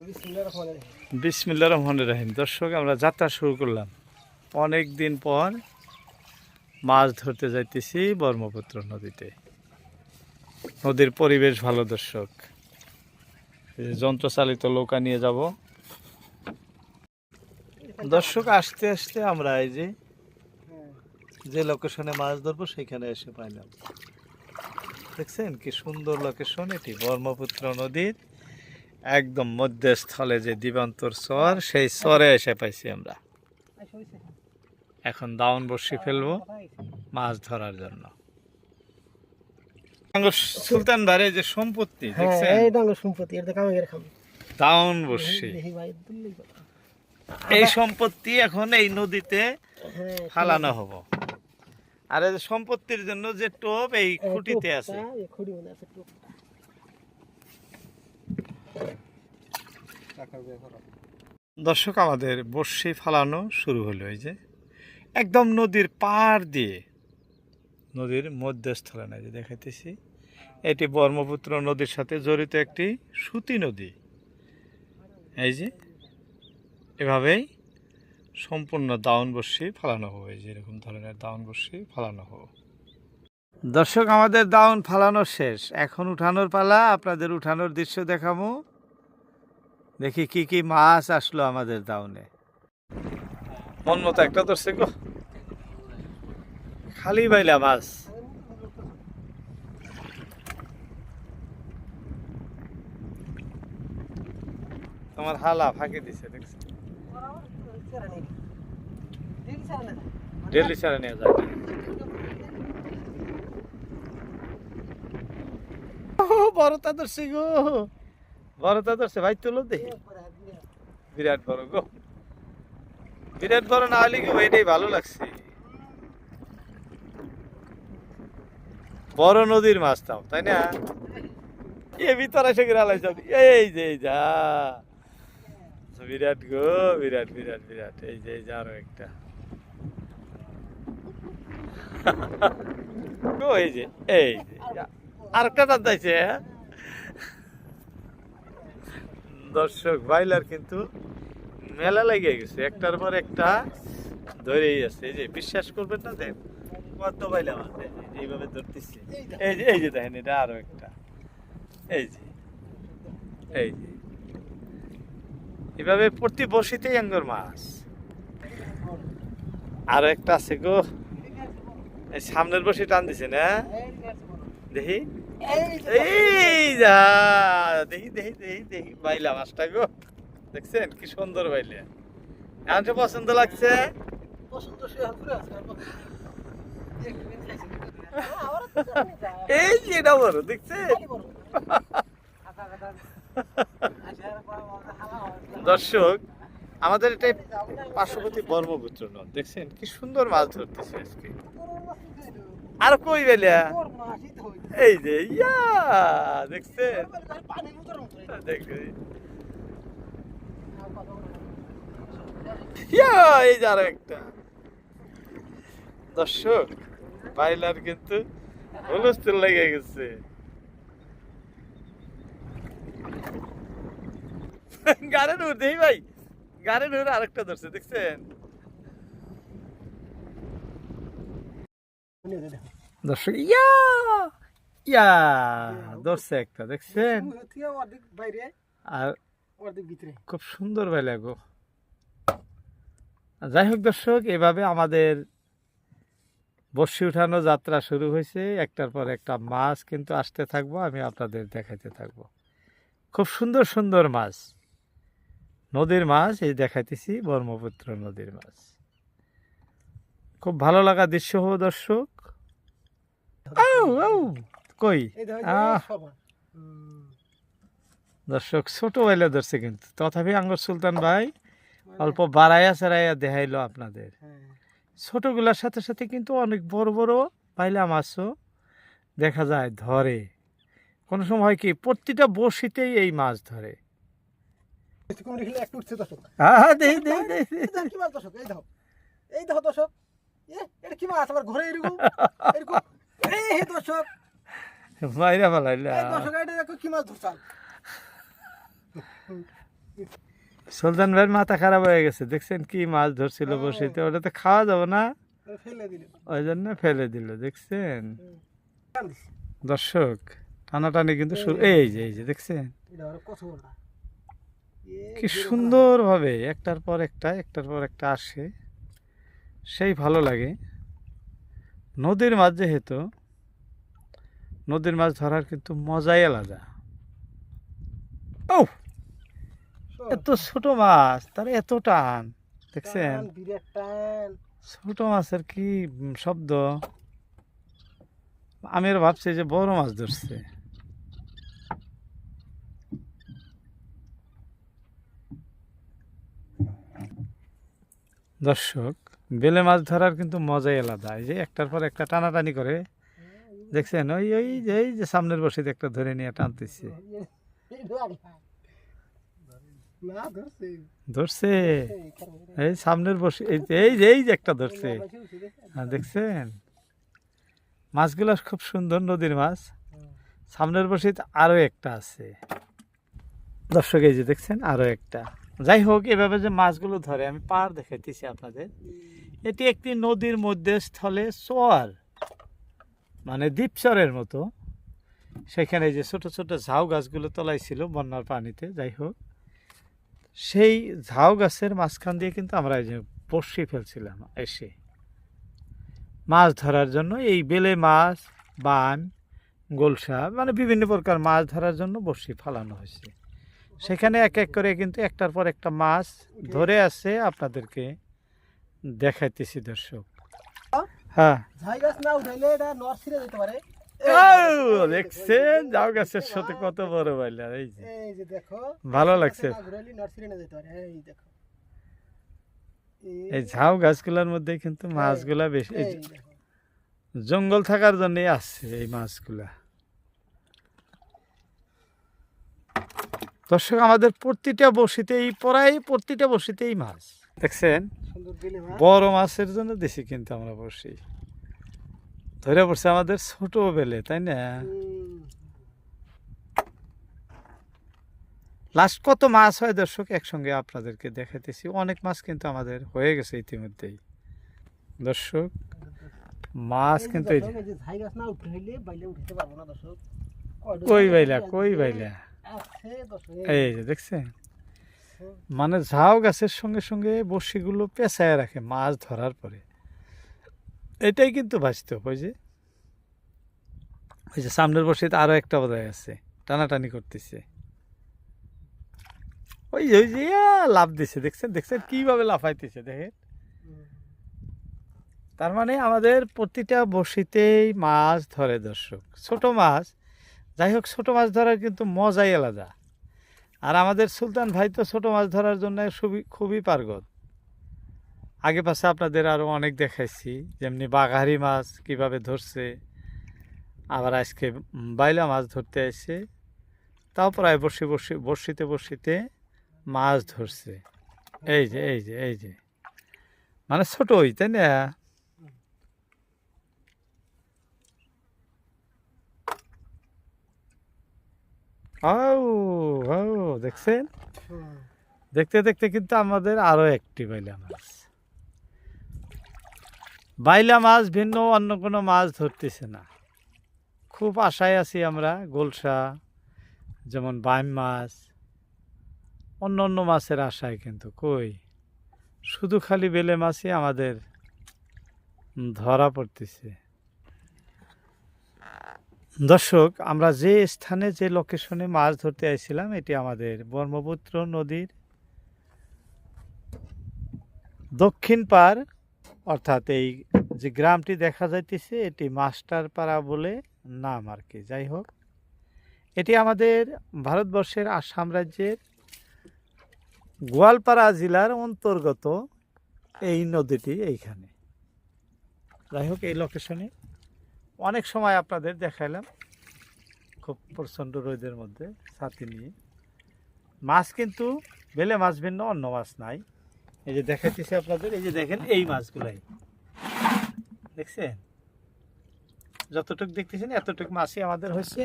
বিসমিল্লাহির রহমানির রহিম। দর্শক, আমরা যাত্রা শুরু করলাম। অনেক দিন পর মাছ ধরতে যাইতেছি ব্রহ্মপুত্র নদীতে। নদীর পরিবেশ ভালো দর্শক। যন্ত্রচালিত নৌকা নিয়ে যাব দর্শক। আসতে আসতে আমরা এই যে লোকেশনে মাছ ধরবো সেখানে এসে পাইলাম। দেখছেন কি সুন্দর লোকেশন এটি, ব্রহ্মপুত্র নদীর একদম মধ্যস্থলে যে দিবান্তর চর, সেই চরে এসে পাইছি আমরা। এখন দাউন বর্ষি ফেলবো মাছ ধরার জন্য। সুলতান ভাইয়ের যে সম্পত্তি দেখছেন, দাউন বর্ষি, এই সম্পত্তি এখন এই নদীতে ফালানো হবো। আর এই সম্পত্তির জন্য যে টোপ এই খুঁটিতে আছে। দর্শক, আমাদের বর্ষি ফালানো শুরু হলো। এই যে একদম নদীর পাড় দিয়ে, নদীর মধ্যস্থলে না, যে দেখাইতেছি এটি ব্রহ্মপুত্র নদীর সাথে জড়িত একটি সুতি নদী। এই যে এভাবেই সম্পূর্ণ দাউন বর্ষি ফালানো হবে। যে এরকম ধরনের দাউন বর্ষি ফালানো হবে। দর্শক, আমাদের দাউন ফালানো শেষ, এখন উঠানোর পালা। আপনাদের উঠানোর দৃশ্য দেখাবো। দেখি কি কি মাছ আসলো আমাদের দাউনে। মন মতো একটা ধরছে গো, খালি বাইলা মাছ। তোমার হালা ফাঁকি দিছে, দেখছি ডেলি ছাড়া নিয়ে যায়। বড়টা ধরছে গো, বড়টা ধরছে ভাই, তুলো দেখি। বিরাট বড় গো, বিরাট বড় না হলে গো এটাই ভালো লাগছে। বড় নদীর মাছ তাও, তাই না? এ ভিতরে এসে গেলাম। এই যে এই যা বিরাট গো, বিরাট বিরাট বিরাট। এই যে এই যে আরো একটা গো, এই যে আর একটা দাঁত যাইছে। দর্শক, বাইলার কিন্তু মেলা লেগে গেছে, একটার পর একটা ধরেই আছে। এই যে বিশ্বাস করবেন না, দেখ কত বাইলা মাছ এইভাবে ধরতেছি। এই যে দেখেন, এটা আরো একটা। এই যে এভাবে প্রতি বর্ষিতেই আঙ্গুর মাছ। আরো একটা আছে গো, এই সামনের বর্ষি টান দিছে না, দেখি। এই যা দেখি দেখি দেখি দেখি বাইলা মাছটা গো, দেখছেন কি সুন্দর বাইলে। এখন তো পছন্দ লাগছে। এই যে এটা বড়, দেখছেন দর্শক, আমাদের এটাই পার্শ্ববর্তী ব্রহ্মপুত্র নদ। দেখছেন কি সুন্দর মাছ ধরতেছে আজকে। আর কই বেলিয়া, এই যে ইয়া দেখছেন, এই যে আরো একটা। দর্শক, বাইলার কিন্তু হুলস্থুল লেগে গেছে। গাড়ি নূর দেখি ভাই, গাড়ি নূর আরেকটা ধরছে, দেখছেন দর্শক। ইয়া ইয়া ধরছে একটা, দেখছেন। আর খুব সুন্দর বাইলা গো। যাই হোক দর্শক, এভাবে আমাদের বর্ষি উঠানো যাত্রা শুরু হয়েছে। একটার পর একটা মাছ কিন্তু আসতে থাকবো, আমি আপনাদের দেখাইতে থাকবো। খুব সুন্দর সুন্দর মাছ, নদীর মাছ এই দেখাইতেছি, ব্রহ্মপুত্র নদীর মাছ। খুব ভালো লাগা দৃশ্য হো দর্শক। কই দর্শক, ছোট বাইলে ধরছে কিন্তু, তথাপি আঙ্গুর সুলতান ভাই অল্প বাড়াইয়া চারাইয়া দেখাইলো আপনাদের। ছোটগুলার সাথে সাথে কিন্তু অনেক বড় বড় বাইলা মাছও দেখা যায় ধরে। কোনো সময় হয় কি, প্রতিটা বড়শিতেই এই মাছ ধরে। সুলতান ভাইয়ের মাথা খারাপ হয়ে গেছে, দেখছেন কি মাছ ধরছিল বসিতে, ওটা তো খাওয়া যাবে না, ওই জন্য ফেলে দিল। দেখছেন দর্শক, টানাটানি কিন্তু এই যে দেখছেন কি সুন্দর ভাবে একটার পর একটা আসে, সেই ভালো লাগে। নদীর মাছ যেহেতু, নদীর মাছ ধরার কিন্তু মজাই আলাদা। ও এত ছোট মাছ, তার এত টান, দেখছেন ছোট মাছের কি শব্দ। আমি আর ভাবছি যে বড় মাছ ধরছে। দর্শক, বেলে মাছ ধরার কিন্তু মজাই আলাদা। এই যে একটার পর একটা টানাটানি করে, দেখছেন এই যে সামনের বসিতে একটা ধরে নিয়ে টানতেছে, ধরছে এই সামনের বসি, এই যে একটা ধরছে, দেখছেন মাছগুলো খুব সুন্দর নদীর মাছ। সামনের বসিতে আরো একটা আছে দর্শক, এই যে দেখছেন আরো একটা। যাই হোক, এভাবে যে মাছগুলো ধরে আমি পার দেখাইতেছি আপনাদের। এটি একটি নদীর মধ্যে স্থলে চর, মানে দ্বীপচরের মতো। সেখানে যে ছোট ছোট ঝাউ গাছগুলো তলায় ছিল বন্যার পানিতে। যাই হোক, সেই ঝাউ গাছের মাঝখান দিয়ে কিন্তু আমরা এই যে বড়শি ফেলছিলাম এসে মাছ ধরার জন্য। এই বেলে মাছ, বান, গোলসা, মানে বিভিন্ন প্রকার মাছ ধরার জন্য বড়শি ফালানো হয়েছে। সেখানে এক এক করে কিন্তু একটার পর একটা মাছ ধরে আছে, আপনাদেরকে দেখাইতেছি দর্শক। হ্যাঁ দেখছেন ঝাউ গাছের সাথে কত বড় বাইলা, এই যে ভালো লাগছে। এই ঝাউ গাছগুলোর মধ্যে কিন্তু মাছগুলা বেশি, জঙ্গল থাকার জন্য আসছে এই মাছগুলা। দর্শক, আমাদের প্রতিটা বড়শিতেই, প্রায় প্রতিটা বড়শিতেই মাছ, দেখছেন বড় মাছের জন্য দেশি কিন্তু আমরা বড়শি ধরে পড়ছে আমাদের ছোট বেলে, তাই না? লাস্ট কত মাছ হয় দর্শক একসঙ্গে আপনাদেরকে দেখাইতেছি। অনেক মাছ কিন্তু আমাদের হয়ে গেছে ইতিমধ্যেই দর্শক। মাছ কিন্তু কই বাইলা এই যে দেখছেন, মানে ঝাউ গাছের সঙ্গে সঙ্গে বড়শিগুলো পেঁচায় রাখে মাছ ধরার পরে। এটাই কিন্তু বাস্তব। ওই যে সামনের বড়শিতে আরো একটা বোধহয় আছে, টানাটানি করতেছে। ওই যে লাফ দিছে, দেখছেন কিভাবে লাফাইতেছে, দেখেন। তার মানে আমাদের প্রতিটা বড়শিতেই মাছ ধরে দর্শক, ছোট মাছ। যাই হোক, ছোট মাছ ধরার কিন্তু মজাই আলাদা। আর আমাদের সুলতান ভাই তো ছোট মাছ ধরার জন্য খুবই পারগত। আগে পাশে আপনাদের আরো অনেক দেখাইছি, যেমনি বাঘারি মাছ কিভাবে ধরছে, আবার আজকে বাইলা মাছ ধরতে আসছে, তাও প্রায় বড়শিতে মাছ ধরছে। এই যে মানে ছোটই, তাই না? দেখছেন, দেখতে দেখতে কিন্তু আমাদের আরো একটি বাইলা মাছ ভিন্ন অন্য কোনো মাছ ধরতেছে না। খুব আশায় আছি আমরা, গোলসা যেমন বাইম মাছ, অন্য অন্য মাছের আশায়, কিন্তু কই, শুধু খালি বেলে মাছই আমাদের ধরা পড়তেছে। দর্শক, আমরা যে স্থানে যে লোকেশনে মাছ ধরতে আইছিলাম, এটি আমাদের ব্রহ্মপুত্র নদীর দক্ষিণ পার, অর্থাৎ এই যে গ্রামটি দেখা যাইতেছে এটি মাস্টারপাড়া বলে নাম আর কি। যাই হোক, এটি আমাদের ভারতবর্ষের আসাম রাজ্যের গোয়ালপাড়া জেলার অন্তর্গত এই নদীটি এইখানে। যাই হোক, এই লোকেশনে অনেক সময় আপনাদের দেখাইলাম, খুব প্রচণ্ড রোদের মধ্যে ছাতি নিয়ে। মাছ কিন্তু বেলে মাছ ভিন্ন অন্য মাছ নাই। এই যে দেখাইতেছি আপনাদের, এই যে দেখেন এই মাছগুলাই, দেখছেন যতটুকু দেখতেছেন এতটুকু মাছই আমাদের হয়েছে।